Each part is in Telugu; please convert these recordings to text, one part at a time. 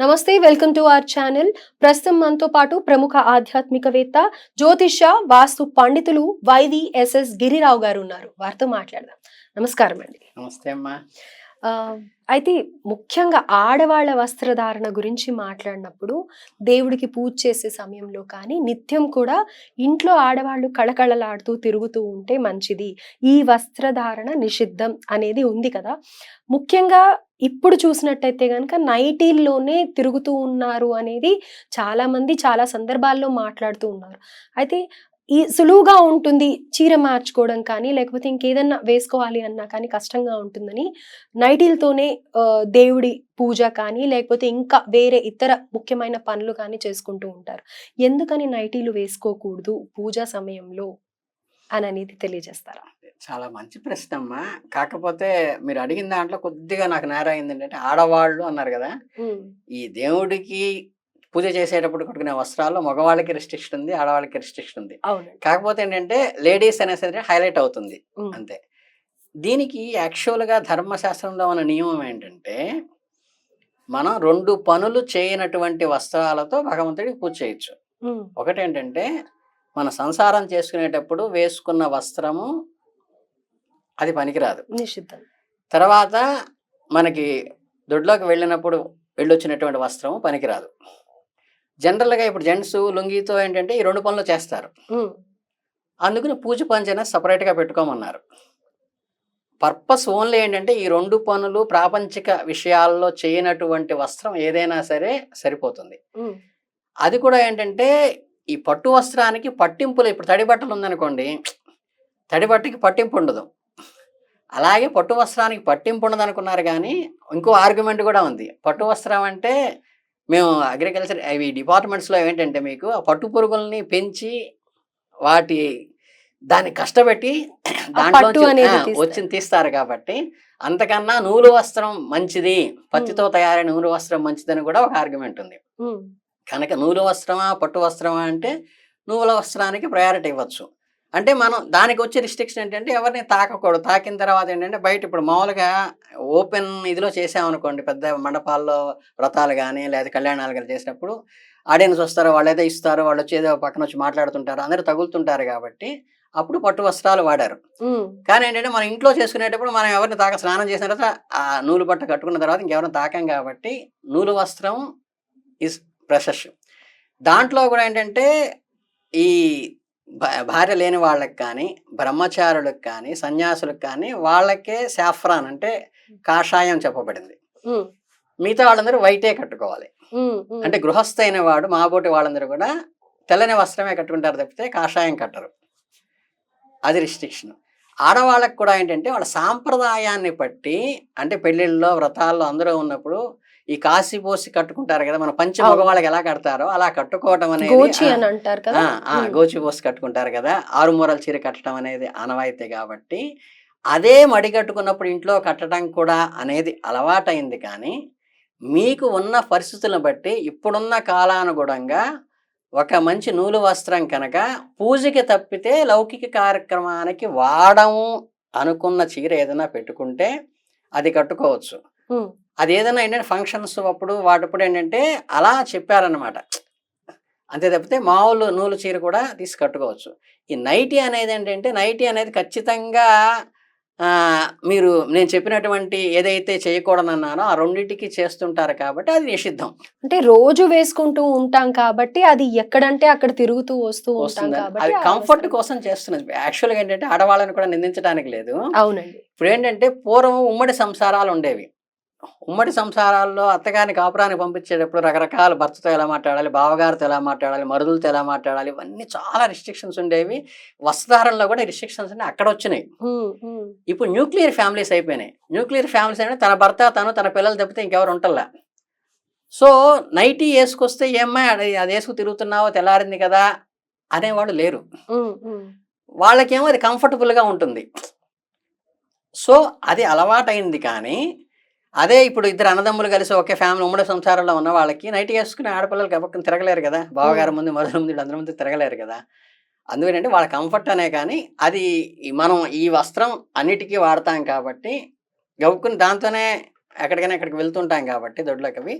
నమస్తే, వెల్కమ్ టు అవర్ ఛానల్. ప్రస్తుతం మనతో పాటు ప్రముఖ ఆధ్యాత్మికవేత్త, జ్యోతిష, వాస్తు పండితులు వైవి ఎస్ఎస్ గిరిరావు గారు ఉన్నారు. వారితో మాట్లాడదాం. నమస్కారం అండి. నమస్తే అమ్మా. అయితే ముఖ్యంగా ఆడవాళ్ళ వస్త్రధారణ గురించి మాట్లాడినప్పుడు దేవుడికి పూజ చేసే సమయంలో కానీ నిత్యం కూడా ఇంట్లో ఆడవాళ్ళు కళకళలాడుతూ తిరుగుతూ ఉంటే మంచిది, ఈ వస్త్రధారణ నిషిద్ధం అనేది ఉంది కదా. ముఖ్యంగా ఇప్పుడు చూసినట్టయితే కనుక నైటీల్లోనే తిరుగుతూ ఉన్నారు అనేది చాలా మంది చాలా సందర్భాల్లో మాట్లాడుతూ ఉన్నారు. అయితే ఈ సులువుగా ఉంటుంది చీర మార్చుకోవడం కానీ, లేకపోతే ఇంకేదన్నా వేసుకోవాలి అన్నా కానీ కష్టంగా ఉంటుందని నైటీలతోనే దేవుడి పూజ కానీ, లేకపోతే ఇంకా వేరే ఇతర ముఖ్యమైన పనులు కానీ చేసుకుంటూ ఉంటారు. ఎందుకని నైటీలు వేసుకోకూడదు పూజా సమయంలో అని అనేది తెలియజేస్తారా? చాలా మంచి ప్రశ్న అమ్మా. కాకపోతే మీరు అడిగిన దాంట్లో కొద్దిగా నాకు నేర అయింది ఏంటంటే, ఆడవాళ్ళు అన్నారు కదా. ఈ దేవుడికి పూజ చేసేటప్పుడు కట్టుకునే వస్త్రాల్లో మగవాళ్ళకి రెస్ట్రిక్షన్ ఉంది, ఆడవాళ్ళకి రెస్ట్రిక్షన్ ఉంది. కాకపోతే ఏంటంటే లేడీస్ అనేసి హైలైట్ అవుతుంది అంతే. దీనికి యాక్చువల్గా ధర్మశాస్త్రంలో ఉన్న నియమం ఏంటంటే, మనం 2 పనులు చేయనటువంటి వస్త్రాలతో భగవంతుడికి పూజ చేయొచ్చు. ఒకటేంటంటే, మన సంసారం చేసుకునేటప్పుడు వేసుకున్న వస్త్రము అది పనికిరాదు, నిషిద్ధం. తర్వాత మనకి దొడ్లోకి వెళ్ళినప్పుడు వెళ్ళొచ్చినటువంటి వస్త్రము పనికిరాదు. జనరల్గా ఇప్పుడు జెంట్స్ లుంగితో ఏంటంటే ఈ 2 పనులు చేస్తారు. అందుకని పూజ పంచన సపరేట్గా పెట్టుకోమన్నారు. పర్పస్ ఓన్లీ ఏంటంటే ఈ 2 పనులు ప్రాపంచిక విషయాల్లో చేయనటువంటి వస్త్రం ఏదైనా సరే సరిపోతుంది. అది కూడా ఏంటంటే ఈ పట్టు వస్త్రానికి పట్టింపులు, ఇప్పుడు తడి బట్టలు ఉందనుకోండి, తడి బట్టకి పట్టింపు ఉండదు. అలాగే పట్టు వస్త్రానికి పట్టింపు ఉండదు అనుకున్నారు. కానీ ఇంకో ఆర్గ్యుమెంట్ కూడా ఉంది. పట్టు వస్త్రం అంటే మేము అగ్రికల్చర్ అవి డిపార్ట్మెంట్స్లో ఏంటంటే మీకు ఆ పట్టు పురుగుల్ని పెంచి దాన్ని కష్టపెట్టి దాంట్లో వచ్చింది తీస్తారు కాబట్టి అంతకన్నా నూలు వస్త్రం మంచిది, పత్తితో తయారైన నూలు వస్త్రం మంచిదని కూడా ఒక ఆర్గ్యుమెంట్ ఉంది. కనుక నూలు వస్త్రమా పట్టు వస్త్రమా అంటే నూలు వస్త్రానికి ప్రయారిటీ ఇవ్వచ్చు. అంటే మనం దానికి వచ్చే రిస్ట్రిక్షన్ ఏంటంటే ఎవరిని తాకకూడదు. తాకిన తర్వాత ఏంటంటే బయట ఇప్పుడు మామూలుగా ఓపెన్ ఇదిలో చేసామనుకోండి, పెద్ద మండపాల్లో వ్రతాలు కానీ లేదా కళ్యాణాలు కానీ చేసినప్పుడు ఆడియన్స్ వస్తారు, వాళ్ళు ఏదో ఇస్తారు, వాళ్ళు వచ్చి ఏదో పక్కన వచ్చి మాట్లాడుతుంటారు, అందరూ తగులుతుంటారు. కాబట్టి అప్పుడు పట్టు వస్త్రాలు వాడారు. కానీ ఏంటంటే మనం ఇంట్లో చేసుకునేటప్పుడు మనం ఎవరిని స్నానం చేసిన తర్వాత ఆ నూలు బట్ట కట్టుకున్న తర్వాత ఇంకెవరిని తాకాం కాబట్టి నూలు వస్త్రం ఈజ్ ప్రెషస్. దాంట్లో కూడా ఏంటంటే ఈ భార్య లేని వాళ్ళకి కానీ, బ్రహ్మచారులకు కానీ, సన్యాసులకు కానీ వాళ్ళకే సాఫ్రాన్ అంటే కాషాయం చెప్పబడింది. మిగతా వాళ్ళందరూ వైటే కట్టుకోవాలి. అంటే గృహస్థ అయిన వాడు మాబోటి వాళ్ళందరూ కూడా తెల్లని వస్త్రమే కట్టుకుంటారు తప్పితే కాషాయం కట్టరు. అది రిస్ట్రిక్షన్. ఆడవాళ్ళకు కూడా ఏంటంటే వాళ్ళ సాంప్రదాయాన్ని బట్టి, అంటే పెళ్ళిళ్ళలో వ్రతాల్లో అందరూ ఉన్నప్పుడు ఈ కాశీపోసి కట్టుకుంటారు కదా, మన పంచ మగవాళ్ళకి ఎలా కడతారో అలా కట్టుకోవటం అనేది, గోచి పోసి కట్టుకుంటారు కదా, 6 మూరల చీర కట్టడం అనేది ఆనవాయితీ. కాబట్టి అదే మడి కట్టుకున్నప్పుడు ఇంట్లో కట్టడం కూడా అనేది అలవాటైంది. కానీ మీకు ఉన్న పరిస్థితులను బట్టి ఇప్పుడున్న కాలానుగుణంగా ఒక మంచి నూలు వస్త్రం కనుక పూజకి తప్పితే లౌకిక కార్యక్రమానికి వాడము అనుకున్న చీర ఏదైనా పెట్టుకుంటే అది కట్టుకోవచ్చు. అది ఏదైనా ఏంటంటే ఫంక్షన్స్ అప్పుడు వాటప్పుడు ఏంటంటే అలా చెప్పారన్నమాట. అంతే తప్పితే మామూలు నూలు చీర కూడా తీసి కట్టుకోవచ్చు. ఈ నైటీ అనేది ఏంటంటే, నైటీ అనేది ఖచ్చితంగా మీరు నేను చెప్పినటువంటి ఏదైతే చేయకూడదన్నానో ఆ రెండింటికి చేస్తుంటారు కాబట్టి అది నిషిద్ధం. అంటే రోజు వేసుకుంటూ ఉంటాం కాబట్టి అది ఎక్కడంటే అక్కడ తిరుగుతూ వస్తూ ఉంటాం కాబట్టి అది కంఫర్ట్ కోసం చేస్తున్నది. యాక్చువల్గా ఏంటంటే ఆడవాళ్ళని కూడా నిందించడానికి లేదు. అవునండి. ఇప్పుడు ఏంటంటే పూర్వం ఉమ్మడి సంసారాలు ఉండేవి. ఉమ్మడి సంసారాల్లో అత్తగారిని కాపురానికి పంపించేటప్పుడు రకరకాల భర్తతో ఎలా మాట్లాడాలి, బావగారితో ఎలా మాట్లాడాలి, మరుదులతో ఎలా మాట్లాడాలి, ఇవన్నీ చాలా రిస్ట్రిక్షన్స్ ఉండేవి. వస్త్రధారణలో కూడా రిస్ట్రిక్షన్స్ అన్నీ అక్కడ వచ్చినాయి. ఇప్పుడు న్యూక్లియర్ ఫ్యామిలీస్ అయిపోయినాయి. న్యూక్లియర్ ఫ్యామిలీస్ అంటే తన భర్త, తన పిల్లలు తప్పితే ఇంకెవరు ఉంటల్లా. సో నైటీ వేసుకొస్తే ఏమ్మా అది వేసుకు తిరుగుతున్నావో తెల్లారింది కదా అనేవాళ్ళు లేరు. వాళ్ళకేమో అది కంఫర్టబుల్గా ఉంటుంది. సో అది అలవాటైంది. కానీ అదే ఇప్పుడు ఇద్దరు అన్నదమ్ములు కలిసి ఒకే ఫ్యామిలీ ఉమ్మడి సంసారంలో ఉన్న వాళ్ళకి నైట్ వేసుకుని ఆడపిల్లలకి ఎవరికి తిరగలేరు కదా, బావగారి ముందు మరుదుల ముందు అందరి ముందు తిరగలేరు కదా. అందుకనంటే వాళ్ళ కంఫర్ట్ అనే. కానీ అది మనం ఈ వస్త్రం అన్నిటికీ వాడతాం కాబట్టి గవ్వుకుని దాంతోనే ఎక్కడికైనా ఎక్కడికి వెళ్తుంటాం కాబట్టి దొడ్లోకి అవి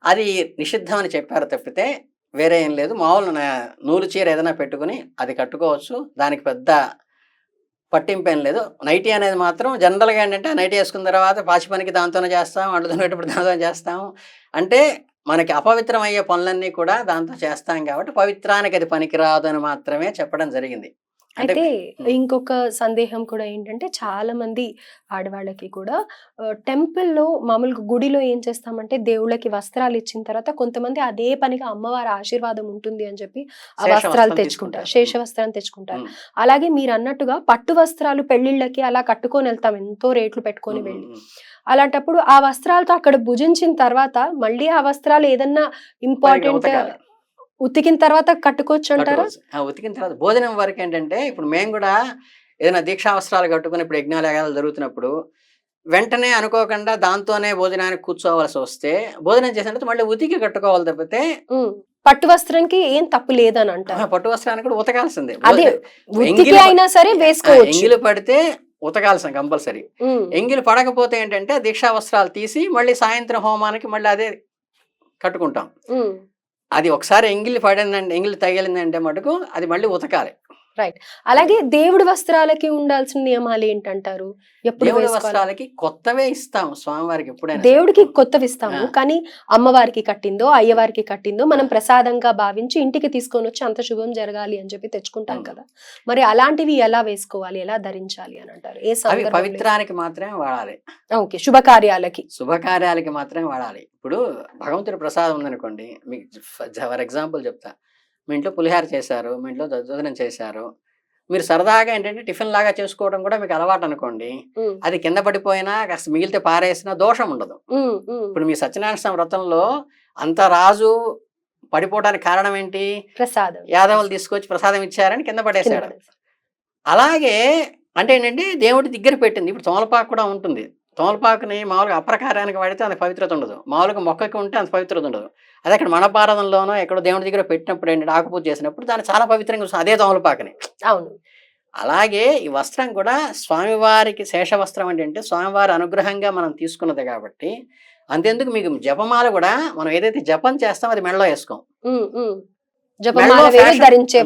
అది నిషిద్ధం అని చెప్పారు తప్పితే వేరే ఏం లేదు. మామూలు నూలు చీర ఏదైనా పెట్టుకుని అది కట్టుకోవచ్చు. దానికి పెద్ద పట్టింపు ఏం లేదు. నైటీ అనేది మాత్రం జనరల్గా ఏంటంటే నైటీ వేసుకున్న తర్వాత పాచి పనికి దాంతోనే చేస్తాం, వండుతున్నప్పుడు దాంతో చేస్తాము. అంటే మనకి అపవిత్రం అయ్యే పనులన్నీ కూడా దాంతో చేస్తాం కాబట్టి పవిత్రానికి అది పనికిరాదు అని మాత్రమే చెప్పడం జరిగింది. అయితే ఇంకొక సందేహం కూడా ఏంటంటే చాలా మంది ఆడవాళ్ళకి కూడా టెంపుల్లో మామూలుగా గుడిలో ఏం చేస్తామంటే దేవుళ్ళకి వస్త్రాలు ఇచ్చిన తర్వాత కొంతమంది అదే పనిగా అమ్మవారి ఆశీర్వాదం ఉంటుంది అని చెప్పి ఆ వస్త్రాలు తెచ్చుకుంటారు, శేష వస్త్రాన్ని తెచ్చుకుంటారు. అలాగే మీరు అన్నట్టుగా పట్టు వస్త్రాలు పెళ్లిళ్ళకి అలా కట్టుకొని వెళ్తాం, ఎంతో రేట్లు పెట్టుకొని వెళ్ళి. అలాంటప్పుడు ఆ వస్త్రాలతో అక్కడ భుజించిన తర్వాత మళ్ళీ ఆ వస్త్రాలు ఏదన్నా ఇంపార్టెంట్ ఉతికిన తర్వాత కట్టుకోవచ్చు అంటారా? ఉతికిన తర్వాత భోజనం వరకు ఏంటంటే ఇప్పుడు మేము కూడా ఏదైనా దీక్షా వస్త్రాలు కట్టుకుని ఇప్పుడు యజ్ఞాలు యాగాలు జరుగుతున్నప్పుడు వెంటనే అనుకోకుండా దాంతోనే భోజనానికి కూర్చోవలసి వస్తే భోజనం చేసినట్టు మళ్ళీ ఉతికి కట్టుకోవాలి తప్పితే పట్టు వస్త్రానికి ఏం తప్పు లేదని అంటారు. పట్టు వస్త్రానికి కూడా ఉతకాల్సిందే. అదే ఉతికి అయినా సరే వేసుకోవచ్చు. ఎంగిలి పడితే ఉతకాల్సిన కంపల్సరీ. ఎంగిలి పడకపోతే ఏంటంటే దీక్షా వస్త్రాలు తీసి మళ్ళీ సాయంత్రం హోమానికి మళ్ళీ అదే కట్టుకుంటాం. అది ఒకసారి ఎంగిలి పడిందంటే, ఎంగిలి తగిలిందంటే మటుకు అది మళ్ళీ ఉతకాలి. రైట్. అలాగే దేవుడి వస్త్రాలకి ఉండాల్సిన నియమాలు ఏంటంటారు? దేవుడి వస్త్రాలకి కొత్తవే ఇస్తాము స్వామివారికి. ఎప్పుడైనా దేవుడికి కొత్తవి ఇస్తాము, కానీ అమ్మవారికి కట్టిందో అయ్యవారికి కట్టిందో మనం ప్రసాదంగా భావించి ఇంటికి తీసుకొని వచ్చి అంత శుభం జరగాలి అని చెప్పి తెచ్చుకుంటాం కదా. మరి అలాంటివి ఎలా వేసుకోవాలి, ఎలా ధరించాలి అని అంటారు? ఏ సందర్భంలో? పవిత్రానికి మాత్రమే వాడాలి. ఓకే, శుభకార్యాలకి మాత్రమే వాడాలి. ఇప్పుడు భగవంతుడి ప్రసాదం ఉందనుకోండి, మీకు ఫర్ ఎగ్జాంపుల్ చెప్తా. మీ ఇంట్లో పులిహార చేశారు, మీ ఇంట్లో దద్దోజనం చేశారు, మీరు సరదాగా ఏంటంటే టిఫిన్ లాగా చేసుకోవడం కూడా మీకు అలవాటు అనుకోండి. అది కింద పడిపోయినా కాస్త మిగిలితే పారేసినా దోషం ఉండదు. ఇప్పుడు మీ సత్యనారాయణ స్వామి వ్రతంలో అంత రాజు పడిపోవడానికి కారణం ఏంటి? ప్రసాదం. యాదవులు తీసుకొచ్చి ప్రసాదం ఇచ్చారని కింద పడేసాడు. అలాగే అంటే ఏంటంటే దేవుడి దగ్గర పెట్టింది. ఇప్పుడు తోమలపాకు కూడా ఉంటుంది. తోమలపాకుని మామూలుగా అప్రకారానికి వాడితే అంత పవిత్రత ఉండదు, మామూలుగా మొక్కకి ఉంటే అంత పవిత్రత ఉండదు. అదే అక్కడ మనపారదంలోనో ఎక్కడో దేవుడి దగ్గర పెట్టినప్పుడు ఏంటంటే ఆకుపూజ చేసినప్పుడు దాన్ని చాలా పవిత్రంగా చూస్తాం, అదే తోమలపాకుని. అవును. అలాగే ఈ వస్త్రం కూడా స్వామివారికి శేష వస్త్రం అంటే స్వామివారి అనుగ్రహంగా మనం తీసుకున్నది కాబట్టి అంతెందుకు మీకు జపమాల కూడా మనం ఏదైతే జపం చేస్తామో అది మెడలో వేసుకోం.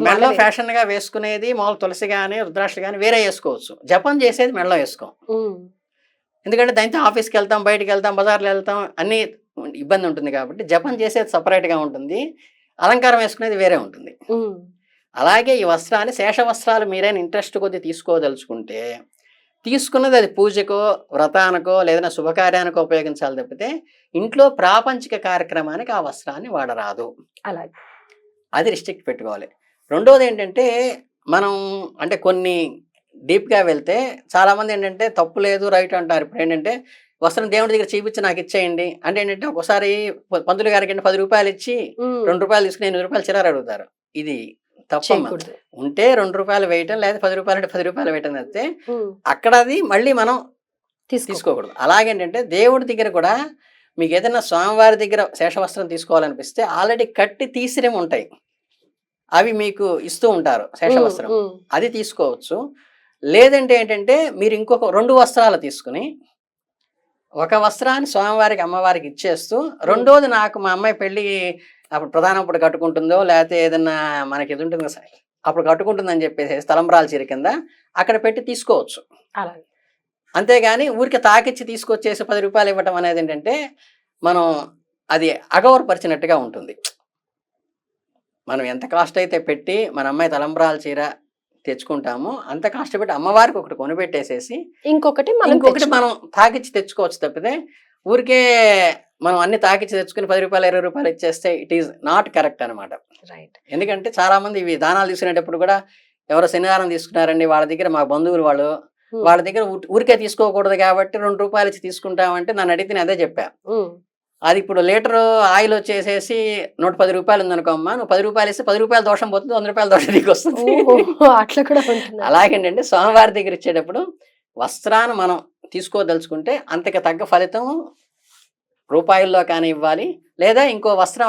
మెడలో ఫ్యాషన్ గా వేసుకునేది మామూలు తులసి గానీ రుద్రాక్ష గానీ వేరే వేసుకోవచ్చు. జపం చేసేది మెడలో వేసుకోం. ఎందుకంటే దాంతో ఆఫీస్కి వెళ్తాం, బయటకు వెళ్తాం, బజార్లో వెళ్తాం, అన్ని ఇబ్బంది ఉంటుంది కాబట్టి జపం చేసేది సపరేట్గా ఉంటుంది, అలంకారం వేసుకునేది వేరే ఉంటుంది. అలాగే ఈ వస్త్రాన్ని శేష వస్త్రాలు మీరైనా ఇంట్రెస్ట్ కొద్ది తీసుకోదలుచుకుంటే తీసుకున్నది అది పూజకో వ్రతానికో లేదన్నా శుభకార్యానికో ఉపయోగించాలి తప్పితే ఇంట్లో ప్రాపంచిక కార్యక్రమానికి ఆ వస్త్రాన్ని వాడరాదు. అలాగే అది రిస్ట్రిక్ట్ పెట్టుకోవాలి. రెండోది ఏంటంటే మనం అంటే కొన్ని డీప్గా వెళ్తే చాలామంది ఏంటంటే తప్పు లేదు రైట్ అంటారు. ఇప్పుడు ఏంటంటే వస్త్రం దేవుడి దగ్గర చూపించి నాకు ఇచ్చేయండి అంటే ఏంటంటే ఒకసారి పంతులు గారికి 10 రూపాయలు ఇచ్చి 2 రూపాయలు తీసుకుని 8 రూపాయలు చిల్లర అడుగుతారు. ఇది తప్పమ్మా. ఉంటే 2 రూపాయలు వేయటం లేదా 10 రూపాయలు అంటే 10 రూపాయలు వేయటం తప్పితే అక్కడ అది మళ్ళీ మనం తీసుకోకూడదు. అలాగేంటంటే దేవుడి దగ్గర కూడా మీకు ఏదైనా స్వామివారి దగ్గర శేషవస్త్రం తీసుకోవాలనిపిస్తే ఆల్రెడీ కట్టి తీసిరేమి ఉంటాయి, అవి మీకు ఇస్తూ ఉంటారు శేషవస్త్రం, అది తీసుకోవచ్చు. లేదంటే ఏంటంటే మీరు ఇంకొక 2 వస్త్రాలు తీసుకుని ఒక వస్త్రాన్ని స్వామివారికి అమ్మవారికి ఇచ్చేస్తూ రెండోది నాకు మా అమ్మాయి పెళ్ళి అప్పుడు ప్రధానం అప్పుడు కట్టుకుంటుందో లేకపోతే ఏదన్నా మనకి ఎది ఉంటుంది కదా అప్పుడు కట్టుకుంటుందని చెప్పేసి తలంబ్రాల చీర కింద అక్కడ పెట్టి తీసుకోవచ్చు. అంతేగాని ఊరికి తాకిచ్చి తీసుకొచ్చేసి 10 రూపాయలు ఇవ్వటం అనేది ఏంటంటే మనం అది అగౌరవపరిచినట్టుగా ఉంటుంది. మనం ఎంత కాస్ట్ అయితే పెట్టి మన అమ్మాయి తలంబ్రాల చీర తెచ్చుకుంటాము అంత కష్టపెట్టి అమ్మవారికి ఒకటి కొనిపెట్టేసేసి ఇంకొకటి మనం తాకిచ్చి తెచ్చుకోవచ్చు తప్పితే ఊరికే మనం అన్ని తాకిచ్చి తెచ్చుకుని 10 రూపాయలు 20 రూపాయలు ఇచ్చేస్తే ఇట్ ఈస్ నాట్ కరెక్ట్ అనమాట. ఎందుకంటే చాలా మంది ఇవి దానాలు తీసుకునేటప్పుడు కూడా ఎవరో శనివారం తీసుకున్నారండి వాళ్ళ దగ్గర మా బంధువులు వాళ్ళ దగ్గర ఊరికే తీసుకోకూడదు కాబట్టి 2 రూపాయలు ఇచ్చి తీసుకుంటామంటే నన్ను అడిగితే నేను అదే చెప్పా. అది ఇప్పుడు లీటర్ ఆయిల్ వచ్చేసేసి 110 రూపాయలు ఉందనుకోమ్మా, నువ్వు 10 రూపాయలు ఇస్తే 10 రూపాయలు దోషం పోతుంది, 100 రూపాయల దోషం నీకు వస్తుంది. అట్లా కూడా ఉంటుంది. అలాగేంటంటే స్వామివారి దగ్గర ఇచ్చేటప్పుడు వస్త్రాన్ని మనం తీసుకోదలుచుకుంటే అంతకు తగ్గ ఫలితం రూపాయల్లో కానీ ఇవ్వాలి, లేదా ఇంకో వస్త్రం